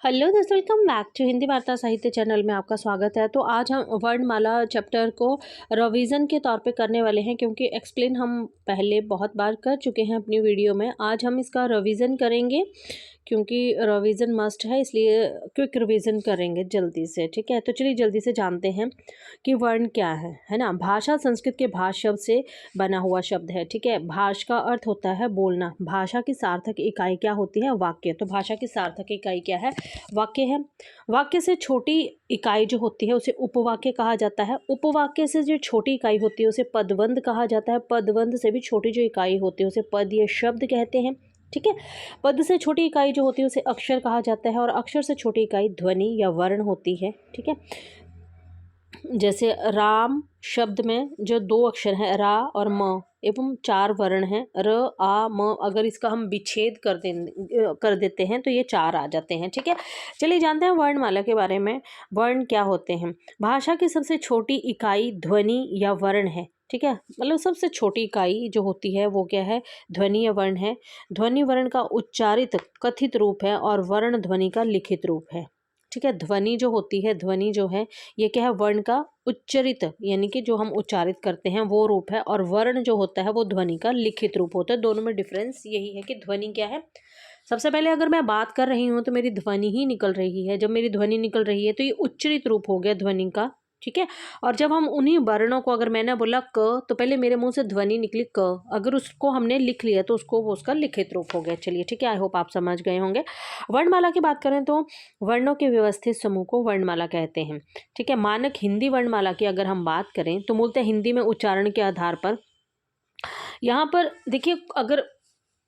Hello दोस्तों, welcome back to Hindi वार्ता साहित्य चैनल में आपका स्वागत है। तो आज हम वर्णमाला चैप्टर को रिवीजन के तौर पे करने वाले हैं, क्योंकि एक्सप्लेन हम पहले बहुत बार कर चुके हैं अपनी वीडियो में। आज हम इसका रिवीजन करेंगे, क्योंकि रिवीजन मस्ट है, इसलिए क्विक रिवीजन करेंगे जल्दी से। ठीक है, तो चलिए जल्दी से जानते हैं कि वर्ण क्या है ना। भाषा संस्कृत के भाष शब्द से बना हुआ शब्द है। ठीक है, भाष का अर्थ होता है बोलना। भाषा की सार्थक इकाई क्या होती है? वाक्य। तो भाषा की सार्थक इकाई क्या है? वाक्य है। वाक्य से छोटी इकाई जो होती है उसे उपवाक्य कहा जाता है। उपवाक्य से जो छोटी इकाई होती है उसे पदबंध कहा जाता है। पदबंध से भी छोटी जो इकाई होती है उसे पद या शब्द कहते हैं। ठीक है, पद से छोटी इकाई जो होती है उसे अक्षर कहा जाता है, और अक्षर से छोटी इकाई ध्वनि या वर्ण होती है। ठीक है, जैसे राम शब्द में जो दो अक्षर हैं रा और म एवं चार वर्ण हैं र आ म, अगर इसका हम विच्छेद कर देते हैं तो ये चार आ जाते हैं। ठीक है, चलिए जानते हैं वर्णमाला के बारे में। वर्ण क्या होते हैं? भाषा की सबसे छोटी इकाई ध्वनि या वर्ण है। ठीक है, मतलब सबसे छोटी इकाई जो होती है वो क्या है? ध्वनि या वर्ण है। ध्वनि वर्ण का उच्चारित कथित रूप है और वर्ण ध्वनि का लिखित रूप है। ठीक है, ध्वनि जो होती है, ध्वनि जो है ये क्या है? वर्ण का उच्चरित यानी कि जो हम उच्चारित करते हैं वो रूप है, और वर्ण जो होता है वो ध्वनि का लिखित रूप होता है। दोनों में डिफरेंस यही है कि ध्वनि क्या है। सबसे पहले अगर मैं बात कर रही हूँ तो मेरी ध्वनि ही निकल रही है। जब मेरी ध्वनि निकल रही है तो ये उच्चरित रूप हो गया ध्वनि का। ठीक है, और जब हम उन्हीं वर्णों को, अगर मैंने बोला क, तो पहले मेरे मुंह से ध्वनि निकली क, अगर उसको हमने लिख लिया तो उसको वो उसका लिखित रूप हो गया। चलिए ठीक है, आई होप आप समझ गए होंगे। वर्णमाला की बात करें तो वर्णों के व्यवस्थित समूह को वर्णमाला कहते हैं। ठीक है, मानक हिंदी वर्णमाला की अगर हम बात करें तो मूलतः हिंदी में उच्चारण के आधार पर, यहाँ पर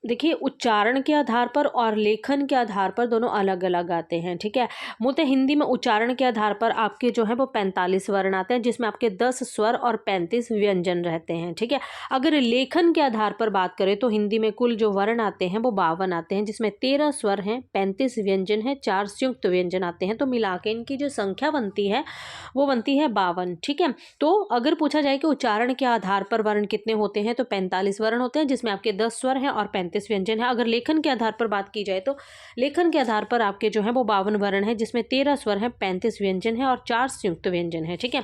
देखिए उच्चारण के आधार पर और लेखन के आधार पर दोनों अलग अलग आते हैं। ठीक है, मूलतः हिंदी में उच्चारण के आधार पर आपके जो है वो 45 वर्ण आते हैं, जिसमें आपके 10 स्वर और 35 व्यंजन रहते हैं। ठीक है, अगर लेखन के आधार पर बात करें तो हिंदी में कुल जो वर्ण आते हैं वो 52 आते हैं, जिसमें 13 स्वर हैं, 35 व्यंजन हैं, 4 संयुक्त व्यंजन आते हैं। तो मिला के इनकी जो संख्या बनती है वो बनती है 52। ठीक है, तो अगर पूछा जाए कि उच्चारण के आधार पर वर्ण कितने होते हैं तो 45 वर्ण होते हैं, जिसमें आपके 10 स्वर हैं और 35 व्यंजन है। अगर लेखन के आधार पर बात की जाए तो लेखन के आधार पर आपके जो है वो 52 वर्ण है, जिसमें 13 स्वर हैं, 35 व्यंजन है और 4 संयुक्त व्यंजन है। ठीक है,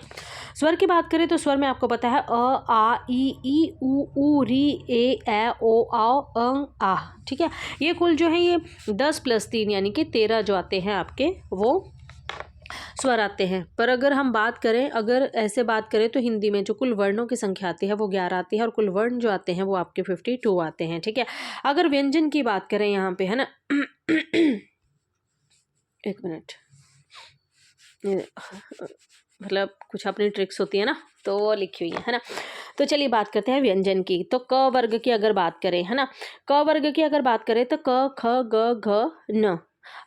स्वर की बात करें तो स्वर में आपको पता है अ आ ई उ री ए ओ आओ अंग आ। ठीक है, ये कुल जो है ये 10 + 3 यानी कि 13 जो आते हैं आपके वो स्वर आते हैं। पर अगर हम बात करें, अगर ऐसे बात करें तो हिंदी में जो कुल वर्णों की संख्या आती है वो 11 आती है, और कुल वर्ण जो आते हैं वो आपके 52 आते हैं। ठीक है, अगर व्यंजन की बात करें यहाँ पे, है ना एक मिनट, मतलब कुछ अपनी ट्रिक्स होती है ना, तो वो लिखी हुई है ना। तो चलिए बात करते हैं व्यंजन की। तो क वर्ग की अगर बात करें, है ना, क वर्ग की अगर बात करें तो क ख ग घ न,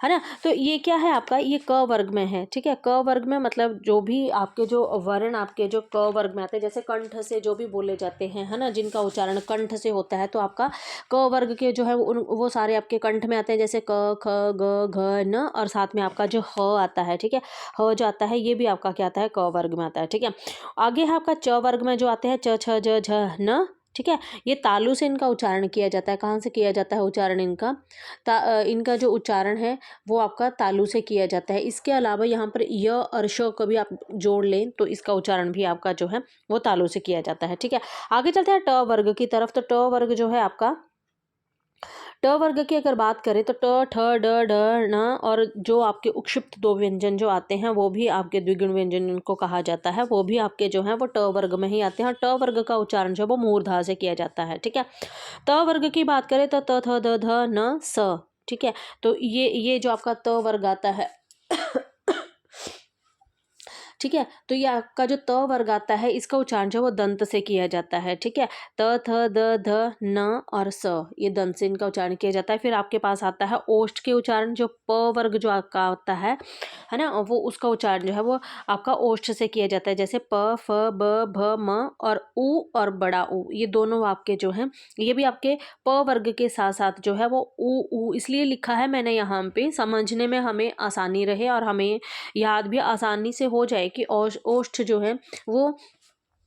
है ना। तो ये क्या है आपका? ये क वर्ग में है। ठीक है, क वर्ग में मतलब जो भी आपके जो वर्ण आपके जो क वर्ग में आते हैं, जैसे कंठ से जो भी बोले जाते हैं, है ना, जिनका उच्चारण कंठ से होता है, तो आपका क वर्ग के जो है वो सारे आपके कंठ में आते हैं, जैसे क ख ग घ न, और साथ में आपका जो ह आता है। ठीक है, ह जो आता है ये भी आपका क्या आता है? क वर्ग में आता है। ठीक है, आगे है आपका च वर्ग में जो आते हैं च छ ज झ न। ठीक है, ये तालु से इनका उच्चारण किया जाता है। कहाँ से किया जाता है उच्चारण इनका? इनका जो उच्चारण है वो आपका तालु से किया जाता है। इसके अलावा यहाँ पर य और श को भी आप जोड़ लें तो इसका उच्चारण भी आपका जो है वो तालु से किया जाता है। ठीक है, आगे चलते हैं ट वर्ग की तरफ। तो ट वर्ग जो है आपका, ट वर्ग की अगर बात करें तो ट ठ ड ढ न, और जो आपके उक्षिप्त दो व्यंजन जो आते हैं वो भी आपके द्विगुण व्यंजन इनको कहा जाता है, वो भी आपके जो है वो ट वर्ग में ही आते हैं। ट वर्ग का उच्चारण जो है वो मूर्धा से किया जाता है। ठीक है, त वर्ग की बात करें तो त थ द ध न स। ठीक है, तो ये जो आपका त वर्ग आता है ठीक है, तो ये आपका जो त वर्ग आता है इसका उच्चारण जो है वो दंत से किया जाता है। ठीक है, त थ द ध न और स, ये दंत से इनका उच्चारण किया जाता है। फिर आपके पास आता है ओष्ठ के उच्चारण, जो प वर्ग जो आपका होता है ना, वो उसका उच्चारण जो है वो आपका ओष्ठ से किया जाता है, जैसे प फ ब भ म, और उ और बड़ा उ, ये दोनों आपके जो हैं ये भी आपके प वर्ग के साथ साथ जो है वो उ इसलिए लिखा है मैंने यहाँ पे, समझने में हमें आसानी रहे और हमें याद भी आसानी से हो जाए कि ओष्ठ जो है वो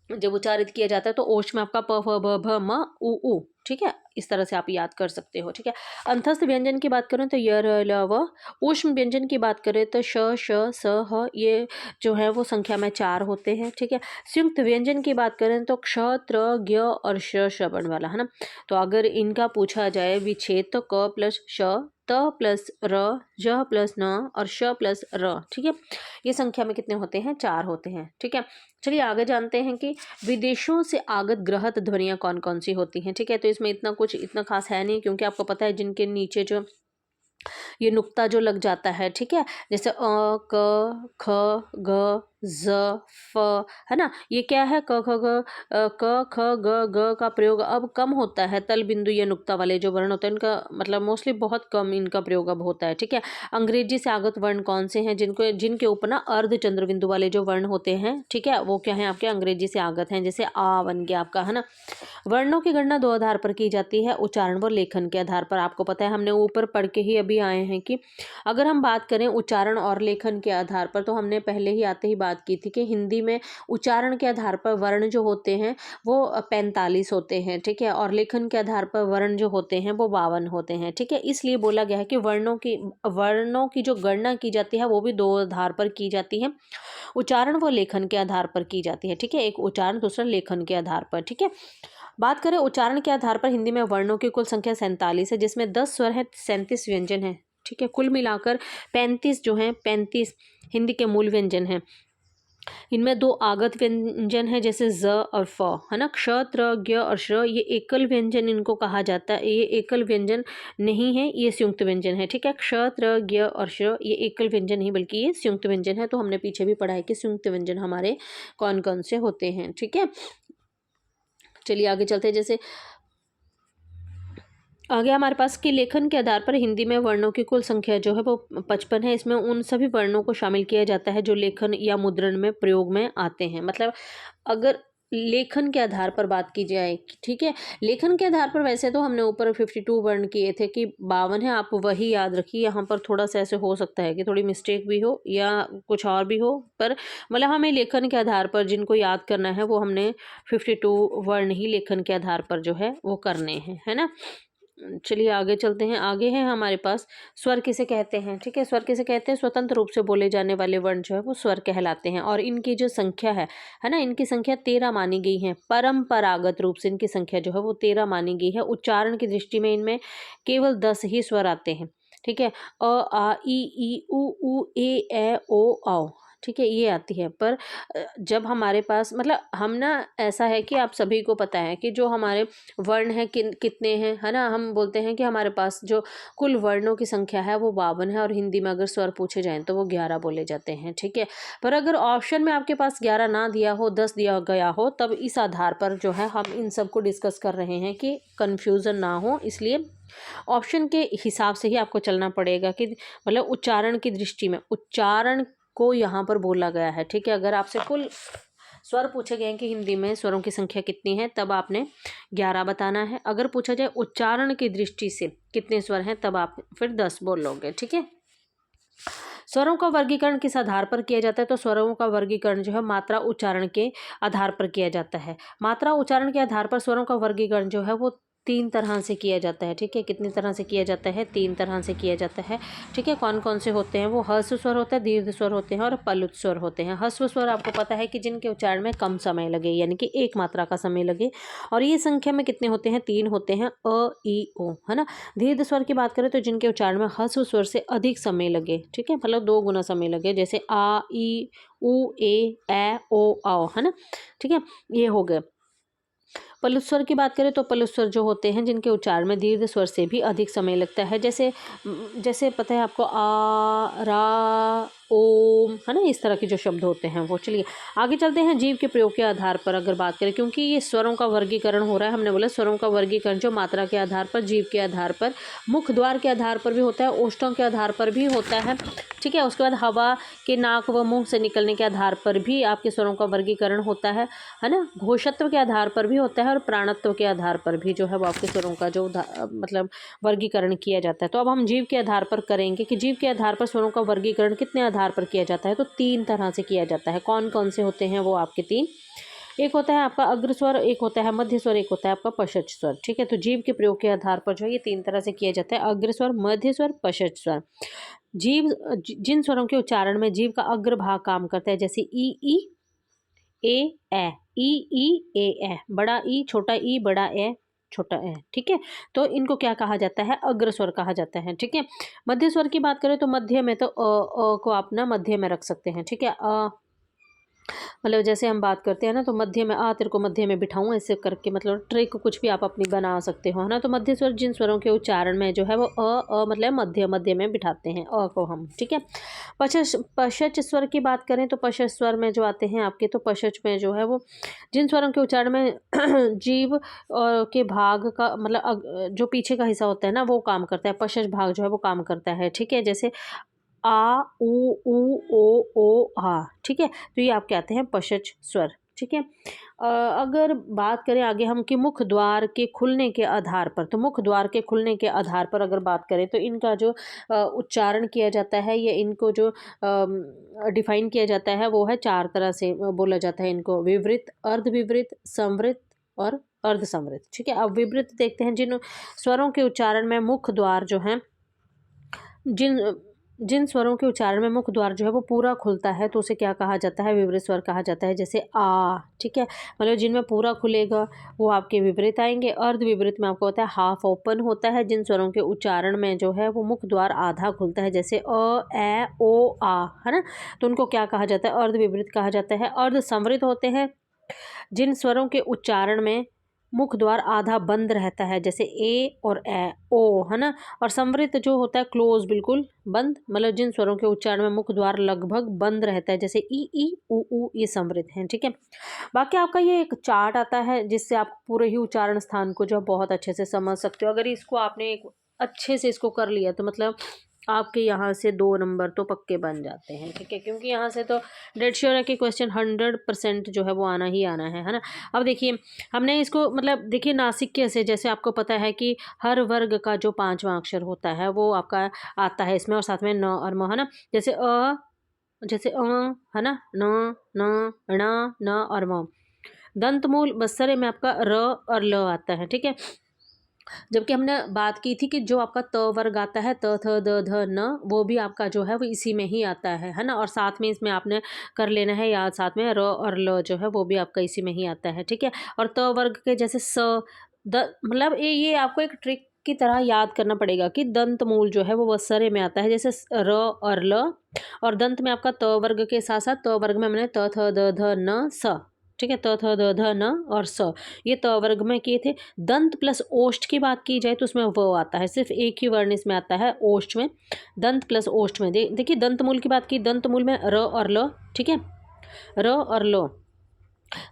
जब उच्चारित किया जाता है तो ओष्ठ में आपका प फ ब भ म उ उ। ठीक है, इस तरह से आप याद कर सकते हो, ठीक है। अंतस्थ व्यंजन की बात करें तो य र ल व। ऊष्म व्यंजन की बात करें तो श श स ह, ये जो है वो संख्या में 4 होते हैं, ठीक है। संयुक्त व्यंजन की बात करें तो क्ष त्र ज्ञ और श श्रवण वाला, है ना। तो अगर इनका पूछा जाए विच्छेद तो क प्लस श, त प्लस र, ज प्लस न और श प्लस र, ठीक है। ये संख्या में कितने होते हैं? 4 होते हैं, ठीक है। चलिए आगे जानते हैं कि विदेशों से आगत ग्रहत ध्वनियाँ कौन कौन सी होती हैं, ठीक है। तो इसमें इतना खास है नहीं, क्योंकि आपको पता है जिनके नीचे जो ये नुक्ता जो लग जाता है, ठीक है, जैसे क ख ग ज फ, है ना। ये क्या है? क ख ग क ख ग ग का प्रयोग अब कम होता है। तल बिंदु या नुक्ता वाले जो वर्ण होते हैं इनका मतलब मोस्टली बहुत कम इनका प्रयोग अब होता है, ठीक है। अंग्रेजी से आगत वर्ण कौन से हैं? जिनके ऊपर ना अर्ध चंद्र बिंदु वाले जो वर्ण होते हैं, ठीक है, वो क्या है आपके अंग्रेजी से आगत हैं। जैसे आ बन गया आपका, है ना। वर्णों की गणना 2 आधार पर की जाती है, उच्चारण व लेखन के आधार पर। आपको पता है हमने ऊपर पढ़ के ही अभी आए हैं कि अगर हम बात करें उच्चारण और लेखन के आधार पर, तो हमने पहले ही आते ही बात की थी कि हिंदी में उच्चारण के आधार पर वर्ण जो होते हैं वो 45 होते हैं, ठीक है, और लेखन के आधार पर वर्ण जो होते हैं वो 52 होते हैं, ठीक है। इसलिए बोला गया है कि वर्णों की जो गणना की जाती है वो भी 2 आधार पर की जाती है, उच्चारण व लेखन के आधार पर की जाती है, ठीक है। एक उच्चारण, दूसरा लेखन के आधार पर, ठीक है। बात करें उच्चारण के आधार पर, हिंदी में वर्णों की कुल संख्या 47 है, जिसमें 10 स्वर है, 37 व्यंजन है, ठीक है। कुल मिलाकर 35 जो है, 35 हिंदी के मूल व्यंजन हैं। इनमें 2 आगत व्यंजन है, जैसे ज और फ, है ना। क्ष त्र ज्ञ और श्र ये एकल व्यंजन इनको कहा जाता है। ये एकल व्यंजन नहीं है, ये संयुक्त व्यंजन है, ठीक है। क्ष त्र ज्ञ और श्र ये एकल व्यंजन नहीं बल्कि ये संयुक्त व्यंजन है। तो हमने पीछे भी पढ़ा है कि संयुक्त व्यंजन हमारे कौन कौन से होते हैं, ठीक है। चलिए आगे चलते हैं। जैसे आगे हमारे पास कि लेखन के आधार पर हिंदी में वर्णों की कुल संख्या जो है वो 55 है। इसमें उन सभी वर्णों को शामिल किया जाता है जो लेखन या मुद्रण में प्रयोग में आते हैं। मतलब अगर लेखन के आधार पर बात की जाए, ठीक है, लेखन के आधार पर वैसे तो हमने ऊपर 52 वर्ण किए थे कि 52 है, आप वही याद रखिए। यहाँ पर थोड़ा सा ऐसे हो सकता है कि थोड़ी मिस्टेक भी हो या कुछ और भी हो, पर मतलब हमें लेखन के आधार पर जिनको याद करना है वो हमने 52 वर्ण ही लेखन के आधार पर जो है वो करने हैं, है ना। चलिए आगे चलते हैं। आगे है हमारे पास स्वर किसे कहते हैं, ठीक है। स्वर किसे कहते हैं? स्वतंत्र रूप से बोले जाने वाले वर्ण जो है वो स्वर कहलाते हैं, और इनकी जो संख्या है ना, इनकी संख्या 13 मानी गई है। परंपरागत रूप से इनकी संख्या जो है वो 13 मानी गई है। उच्चारण की दृष्टि में इनमें केवल 10 ही स्वर आते हैं, ठीक है। अ आ ई उ ए ओ औ, ठीक है, ये आती है। पर जब हमारे पास मतलब हम ना ऐसा है कि आप सभी को पता है कि जो हमारे वर्ण हैं कितने हैं, है ना। हम बोलते हैं कि हमारे पास जो कुल वर्णों की संख्या है वो 52 है, और हिंदी में अगर स्वर पूछे जाएं तो वो 11 बोले जाते हैं, ठीक है। पर अगर ऑप्शन में आपके पास 11 ना दिया हो, 10 दिया गया हो, तब इस आधार पर जो है हम इन सब को डिस्कस कर रहे हैं कि कन्फ्यूज़न ना हो, इसलिए ऑप्शन के हिसाब से ही आपको चलना पड़ेगा कि मतलब उच्चारण की दृष्टि में उच्चारण को यहाँ पर बोला गया है, ठीक है। अगर आपसे कुल स्वर पूछे गए हैं कि हिंदी में स्वरों की संख्या कितनी है, तब आपने 11 बताना है। अगर पूछा जाए उच्चारण की दृष्टि से कितने स्वर हैं, तब आप फिर 10 बोलोगे, ठीक है। स्वरों का वर्गीकरण किस आधार पर किया जाता है? तो स्वरों का वर्गीकरण जो है मात्रा उच्चारण के आधार पर किया जाता है। मात्रा उच्चारण के आधार पर स्वरों का वर्गीकरण जो है वो 3 तरह से किया जाता है, ठीक है। कितनी तरह से किया जाता है? 3 तरह से किया जाता है, ठीक है। कौन कौन से होते हैं? वो ह्रस्व स्वर होता है, दीर्घ स्वर होते हैं और प्लुत स्वर होते हैं। ह्रस्व स्वर आपको पता है कि जिनके उच्चारण में कम समय लगे, यानी कि एक मात्रा का समय लगे, और ये संख्या में कितने होते हैं? 3 होते हैं, अ ई ओ, है ना। दीर्घ स्वर की बात करें तो जिनके उच्चारण में ह्रस्व स्वर से अधिक समय लगे, ठीक है, मतलब 2 गुना समय लगे, जैसे आ ई उ ए ओ औ, है ना, ठीक है, ये हो गए। प्लुत स्वर की बात करें तो प्लुत स्वर जो होते हैं जिनके उच्चारण में दीर्घ स्वर से भी अधिक समय लगता है, जैसे जैसे पता है आपको आ रा ओम, है ना, इस तरह के जो शब्द होते हैं वो। चलिए आगे चलते हैं। जीव के प्रयोग के आधार पर अगर बात करें, क्योंकि ये स्वरों का वर्गीकरण हो रहा है, हमने बोला स्वरों का वर्गीकरण जो मात्रा के आधार पर, जीव के आधार पर, मुख द्वार के आधार पर भी होता है, ओष्ठों के आधार पर भी होता है, ठीक है। उसके बाद हवा के नाक व मुंह से निकलने के आधार पर भी आपके स्वरों का वर्गीकरण होता है ना। घोषत्व के आधार पर भी होता है और प्राणत्व के आधार पर भी जो है वो आपके स्वरों का जो मतलब वर्गीकरण किया जाता है। तो अब हम जीव के आधार पर करेंगे कि जीव के आधार पर स्वरों का वर्गीकरण कितने आधार पर किया जाता है। तो 3 तरह से किया जाता है। कौन कौन से होते हैं वो आपके 3? एक होता है आपका अग्र स्वर, एक होता है मध्य स्वर, एक होता है आपका पश्च स्वर। ठीक है, तो जीभ के प्रयोग के आधार पर जो है ये 3 तरह से किया जाता है, अग्र स्वर, मध्य स्वर, पश्च स्वर। जीभ जिन स्वरों के उच्चारण में जीभ का अग्र भाग काम करता है, जैसे ई, ए, ए, ए, बड़ा ई, छोटा ई, बड़ा ए, छोटा ए। ठीक है, तो इनको क्या कहा जाता है? अग्र स्वर कहा जाता है। ठीक है, मध्य स्वर की बात करें तो मध्य में तो को आप ना मध्य में रख सकते हैं। ठीक है, मतलब जैसे हम बात करते हैं ना, तो मध्य में आ तेरे को मध्य में बिठाऊं, ऐसे करके मतलब ट्रिक कुछ भी आप अपनी बना सकते हो, है ना। तो मध्य स्वर जिन स्वरों के उच्चारण में जो है वो मतलब मध्य में बिठाते हैं अ को हम। ठीक है, पश्च स्वर की बात करें तो पश्च स्वर में जो आते हैं आपके, तो पश्च में जो है वो जिन स्वरों के उच्चारण में जीभ के भाग का मतलब जो पीछे का हिस्सा होता है ना वो काम करता है, पश्च भाग जो है वो काम करता है। ठीक है, जैसे आ, उ, ओ, आ। ठीक है, तो ये आपके आते हैं पश्च स्वर। ठीक है, अगर बात करें आगे हम कि मुख द्वार के खुलने के आधार पर, तो मुख द्वार के खुलने के आधार पर अगर बात करें तो इनका जो उच्चारण किया जाता है या इनको जो डिफाइन किया जाता है वो है 4 तरह से बोला जाता है इनको, विवृत, अर्धविवृत, संवृत और अर्धसंवृत। ठीक है, अब विवृत देखते हैं, जिन स्वरों के उच्चारण में मुख द्वार जो है जिन जिन स्वरों के उच्चारण में मुख द्वार जो है वो पूरा खुलता है तो उसे क्या कहा जाता है? विवृत स्वर कहा जाता है। जैसे आ, ठीक है, मतलब जिनमें पूरा खुलेगा वो आपके विपरीत आएंगे। अर्ध विपरीत में आपको होता है हाफ ओपन होता है, जिन स्वरों के उच्चारण में जो है वो मुख द्वार आधा खुलता है, जैसे अ, ए, ओ, आ, है ना। तो उनको क्या कहा जाता है? अर्ध विपरीत कहा जाता है। अर्ध संवृत होते हैं जिन स्वरों के उच्चारण में मुख द्वार आधा बंद रहता है, जैसे ए और ए, ओ, है ना। और संवृत जो होता है क्लोज, बिल्कुल बंद, मतलब जिन स्वरों के उच्चारण में मुख द्वार लगभग बंद रहता है, जैसे ई, उ, ये संवृत हैं। ठीक है, बाकी आपका ये एक चार्ट आता है जिससे आप पूरे ही उच्चारण स्थान को जो बहुत अच्छे से समझ सकते हो। अगर इसको आपने एक अच्छे से इसको कर लिया तो मतलब आपके यहाँ से 2 नंबर तो पक्के बन जाते हैं। ठीक है, क्योंकि यहाँ से तो डेड श्योर है कि क्वेश्चन 100% जो है वो आना ही आना है ना। अब देखिए हमने इसको मतलब देखिए नासिक्य से, जैसे आपको पता है कि हर वर्ग का जो 5वां अक्षर होता है वो आपका आता है इसमें, और साथ में न और म, है ना। जैसे है ना, न और म। दंतमूल बस्सरे में आपका र और ल आता है। ठीक है, जबकि हमने बात की थी कि जो आपका त वर्ग आता है, त, थ, द, ध, न, वो भी आपका जो है वो इसी में ही आता है ना। और साथ में इसमें आपने कर लेना है याद, साथ में र और ल जो है वो भी आपका इसी में ही आता है। ठीक है, और त वर्ग के जैसे स, द, मतलब ये आपको एक ट्रिक की तरह याद करना पड़ेगा कि दंत मूल जो है वो वसरे में आता है, जैसे र और ल। और दंत में आपका त वर्ग के साथ साथ त वर्ग में हमने त, थ, द, ध, न, स। ठीक है, त, थ, द, ध, न और स, ये त वर्ग में किए थे। दंत प्लस ओष्ठ की बात की जाए तो उसमें व आता है, सिर्फ एक ही वर्ण इसमें आता है ओष्ठ में। दंत प्लस ओष्ठ में देखिए दंत मूल की बात की, दंत मूल में र और ल। ठीक है, र और लो।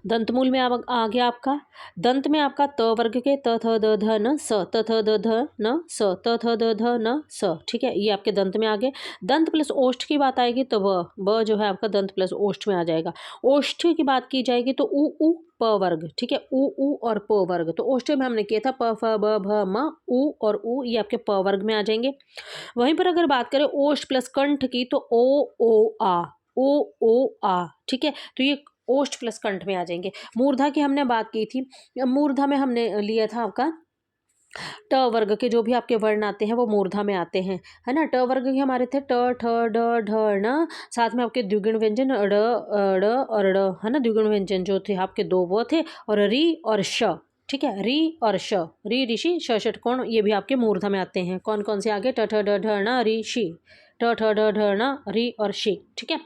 दंतमूल में आ गया आपका, दंत में आपका त वर्ग के त, थ, द, ध, न, स, त, थ, द, ध, न, स, त, थ, द, ध, न, स। ठीक है, ये आपके दंत में आ गए। दंत प्लस ओष्ठ की बात आएगी तो ब जो है आपका दंत प्लस ओष्ठ में आ जाएगा। ओष्ठ की बात की जाएगी तो उ प वर्ग। ठीक है, उ और प वर्ग, तो ओष्ठ में हमने किया था प, फ, ब, भ, म, उ और उ, ये आपके प वर्ग में आ जाएंगे। वहीं पर अगर बात करें ओष्ठ प्लस कंठ की तो ओ आ। ठीक है, तो ये ओष्ठ प्लस कंठ में आ जाएंगे। मूर्धा की हमने बात की थी, मूर्धा में हमने लिया था आपका ट वर्ग के जो भी आपके वर्ण आते हैं वो मूर्धा में आते हैं, है ना। ट वर्ग के हमारे थे ट, ठ, ड, ढ, ण, साथ में आपके द्विगुण व्यंजन ड, ड़ और ड़, है ना। द्विगुण व्यंजन जो थे आपके 2 वो थे, और री और श। ठीक है, री और श, री ऋषि श षटकोण, ये भी आपके मूर्धा में आते हैं। कौन कौन से आगे? ट, ठ, ड, ढ, ण, री, शी, ट, ठ, ड, ढ, ण, री और शी। ठीक है,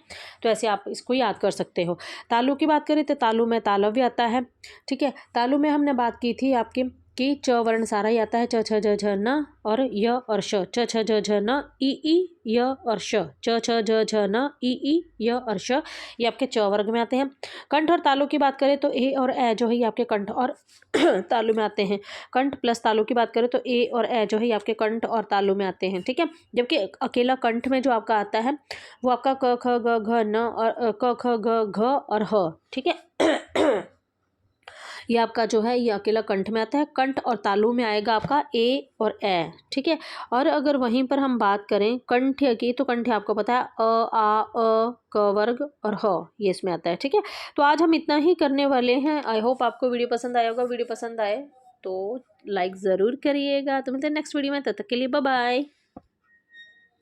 तो ऐसे आप इसको याद कर सकते हो। तालु की बात करें तो तालु में तालव्य आता है। ठीक है, तालु में हमने बात की थी आपकी कि च वर्ण सारा ही आता है, च, छ, ज, झ, न और य और श, च, छ, ज, झ, न, ई, य और श, च, छ, ज, झ, न, ई, य और श, ये आपके च वर्ग में आते हैं। कंठ और तालु की बात करें तो ए और ए जो है ये आपके कंठ और तालु में आते हैं। कंठ प्लस तालु की बात करें तो ए और ए जो है ये आपके कंठ और तालु में आते हैं। ठीक है, जबकि अकेला कंठ में जो आपका आता है वो आपका क, ख, ग, घ, न और क, ख, ग, घ और ह। ठीक है, ये आपका जो है ये अकेला कंठ में आता है। कंठ और तालु में आएगा आपका ए और ए, ठीक है। और अगर वहीं पर हम बात करें कंठ्य की, तो कंठ्य आपको पता है आ क वर्ग और ह, ये इसमें आता है, ठीक है। तो आज हम इतना ही करने वाले हैं। आई होप आपको वीडियो पसंद आया होगा। वीडियो पसंद आए तो लाइक ज़रूर करिएगा। तो मिलते हैं नेक्स्ट वीडियो में, तब तक के लिए बाय बाय।